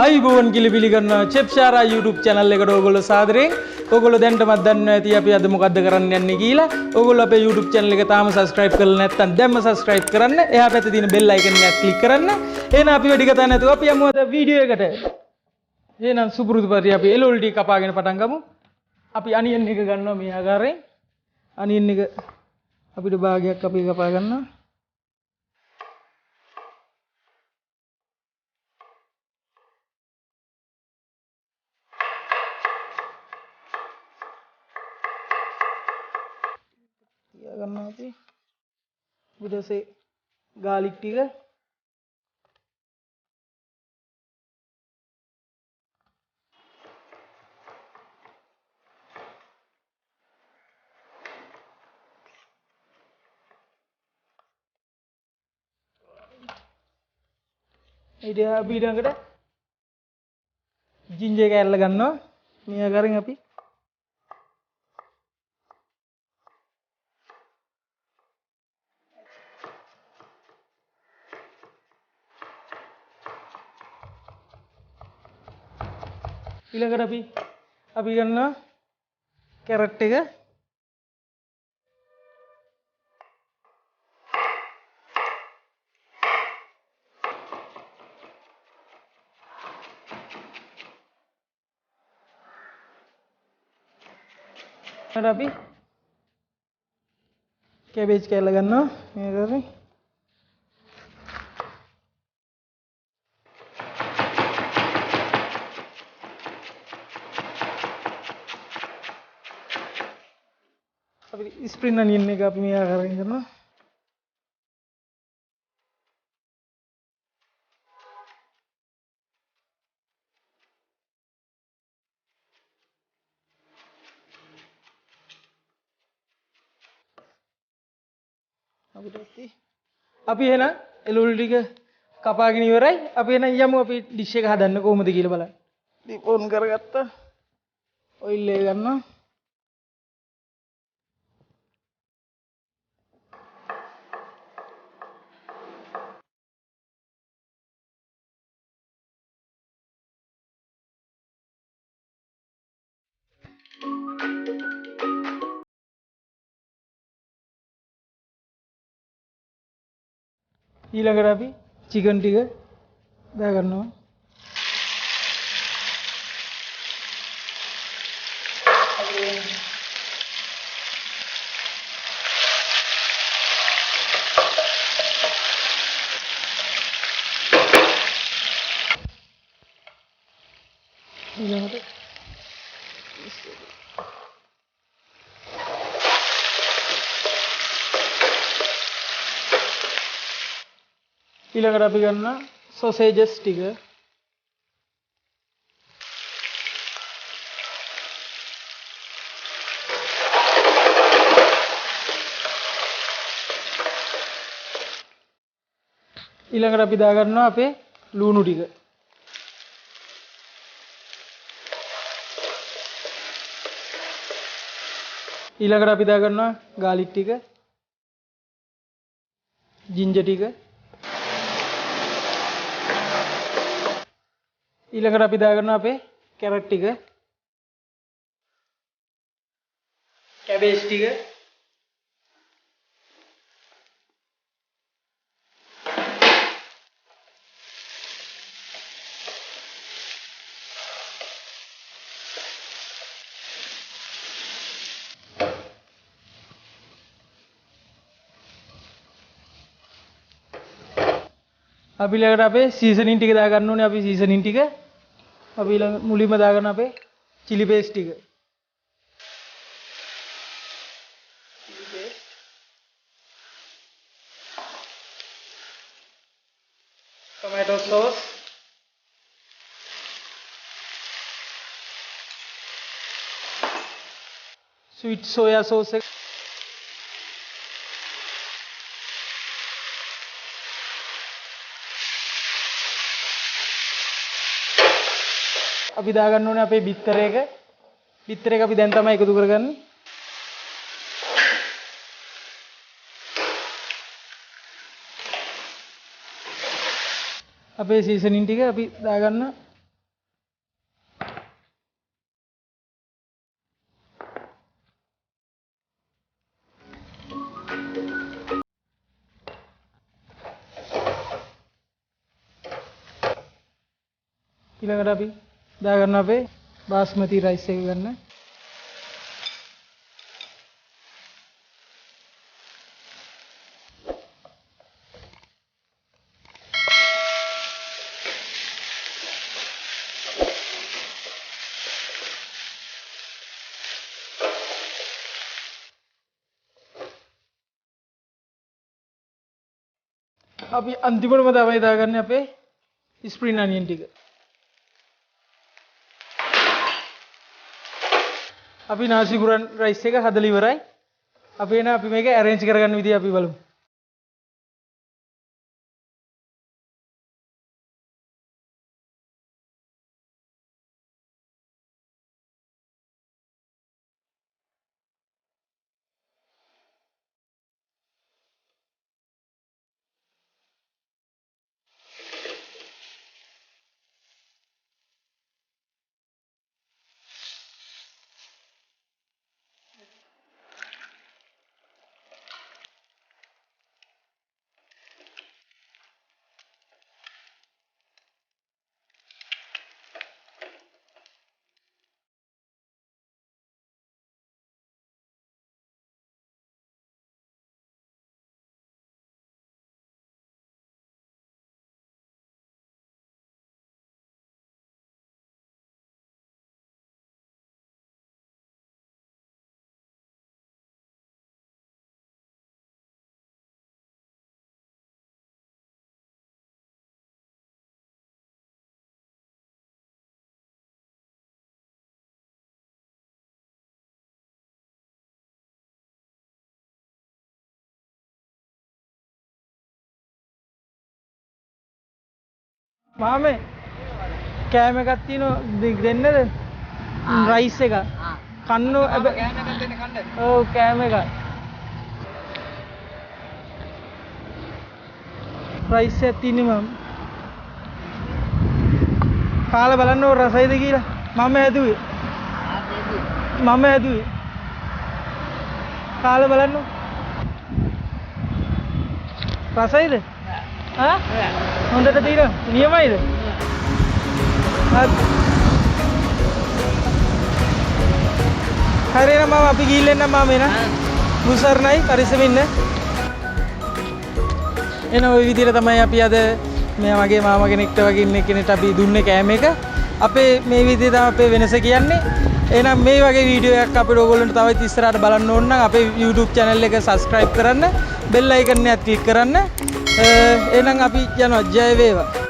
අයිබෝන් කියලා පිළිගන්නවා චෙෆ් ශාරා YouTube channel එකට ඕගොල්ලෝ සාදරයෙන්. ඕගොල්ලෝ දැන්ටමත් දන්නවා ඇති අපි අද මොකද්ද කරන්න යන්නේ කියලා. ඕගොල්ලෝ අපේ YouTube channel එක තාම subscribe කරලා නැත්නම් දැන්ම subscribe කරන්න. එහා පැත්තේ තියෙන bell icon එක click කරන්න. එහෙනම් අපි වැඩි කතා නැතුව අපි යමු අද වීඩියෝ එකට. එහෙනම් සුපුරුදු පරිදි අපි එළවලු ටික කපාගෙන පටන් ගමු. අපි අනියන් එක ගන්නවා මේ ආකාරයෙන්. අනියන් එක අපිට භාගයක් අපි කපා ගන්නවා. करना है उधर से गार्लिक टी का इधर अभी इधर करें जिंजर का ऐड लगाना मिया करेंगे अभी ඊළඟට අපි ගන්නවා කැරට් එක ඊට අපි කැබේජ් කෑල්ල ගන්නවා මේක කරේ स्प्रिंग अनियन ने का अपनी आकारें करना अभी है ना एलुल्डी के कपागिनी हो रहा है अभी है ना यमु अभी डिश का हदन को मत गिल बला दीपोन कर गत्ता ऑयल ले करना ඊළඟට අපි චිකන් ටික දා ගන්නවා ඊළඟට ඊළඟට අපි ගන්න සොසේජස් ටික ඊළඟට අපි දා ගන්නවා අපේ ලුණු ටික ඊළඟට අපි දා ගන්නවා ගාලික් ටික ජින්ජර් ටික ඊළඟට අපි දා ගන්නවා අපේ කැරට් ටික කැබේජ් ටික අපි ඊළඟට අපේ සීසනින් ටික දා ගන්න ඕනේ අපි සීසනින් ටික අපි ඊළඟ මුලින්ම දා ගන්න අපේ chili paste ටික chili paste tomato sauce sweet soya sauce අපි දා ගන්න ඕනේ අපේ බිත්තරයක අපි දැන් තමයි එකතු කරගන්නේ අපේ සීසනින් ටික අපි දාගන්න ඊළඟට අපි දාගන්න අපේ බාස්මති රයිස් එක ගන්න. අපි අන්තිමටම තමයි දාගන්නේ අපේ ස්ප්‍රින් අනියන් ටික. අපි නාසිගුරන් රයිස් එක හදලා ඉවරයි. අපි එන අපි මේක arrange කරගන්න විදිය අපි බලමු. මාමේ කෑම එකක් තියෙනවා දෙන්නද? රයිස් එක. කන්න කෑම එකක් දෙන්න කන්න. ඔව් කෑම එක. රයිස් එකක් තියෙන්නේ මම. කාලා බලන්න ඕන රසයිද කියලා. මම හැදුවේ. මම හැදුවේ. කාලා බලන්න. රසයිද? හා? හොඳට තියෙනවා. නියමයිද? හරි එහෙනම් මම අපි ගිහින් එන්නම් මම එන. මුසර්ණයි පරිස්සමින් ඉන්න. එන ওই විදිහට තමයි අපි අද මේ වගේ මාමා කෙනෙක්ට වගේ ඉන්න කෙනෙක්ට අපි දුන්නේ කෑම එක. අපේ මේ විදිහේ තමයි අපේ වෙනස කියන්නේ. එහෙනම් මේ වගේ වීඩියෝ එකක් අපිට ඕගොල්ලන්ට තවත් ඉස්සරහට බලන්න ඕන නම් අපේ YouTube channel එක subscribe කරන්න, bell icon එකත් click කරන්න. එහෙනම් අපි යනවා ජය වේවා.